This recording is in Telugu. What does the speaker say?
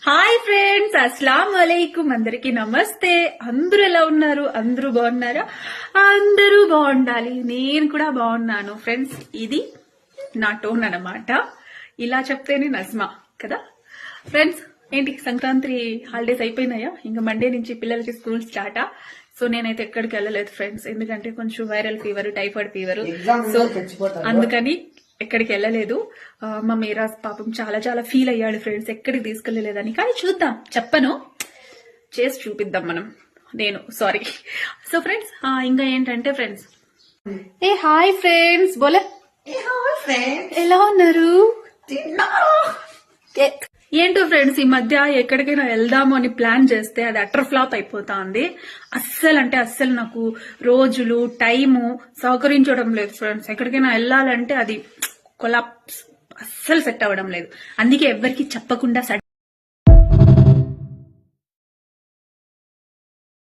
Hi friends, అస్సలాం వలైకుం. అందరికి నమస్తే. అందరూ ఎలా ఉన్నారు? అందరూ బాగున్నారా? అందరూ బాగుండాలి. నేను కూడా బాగున్నాను ఫ్రెండ్స్. ఇది నా టోన్ అన్నమాట. ఇలా చెప్తేనే నజ్మా కదా ఫ్రెండ్స్. ఏంటి సంక్రాంతి హాలిడేస్ అయిపోయినాయా? ఇంకా మండే నుంచి పిల్లలకి స్కూల్ స్టార్టా. సో నేనైతే ఎక్కడికి వెళ్ళలేదు ఫ్రెండ్స్, ఎందుకంటే కొంచెం viral fever, typhoid fever. So అందుకని ఎక్కడికి వెళ్ళలేదు. మా మీరాజ్ పాపం చాలా చాలా ఫీల్ అయ్యాడు ఫ్రెండ్స్, ఎక్కడికి తీసుకెళ్లలేదని. కానీ చూద్దాం, చెప్పను, చేసి చూపిద్దాం మనం. నేను సారీ. సో ఫ్రెండ్స్, ఇంకా ఏంటంటే ఫ్రెండ్స్, ఏ హాయ్ ఫ్రెండ్స్ బోలే, ఎలా ఉన్నారు? ఏంటో ఫ్రెండ్స్, ఈ మధ్య ఎక్కడికైనా వెళ్దాము అని ప్లాన్ చేస్తే అది అటర్ ఫ్లాప్ అయిపోతా ఉంది. అస్సలు నాకు రోజులు టైము సహకరించడం లేదు ఫ్రెండ్స్. ఎక్కడికైనా వెళ్ళాలంటే అది కొలాప్స్, అస్సలు సెట్ అవ్వడం లేదు. అందుకే ఎవ్వరికి చెప్పకుండా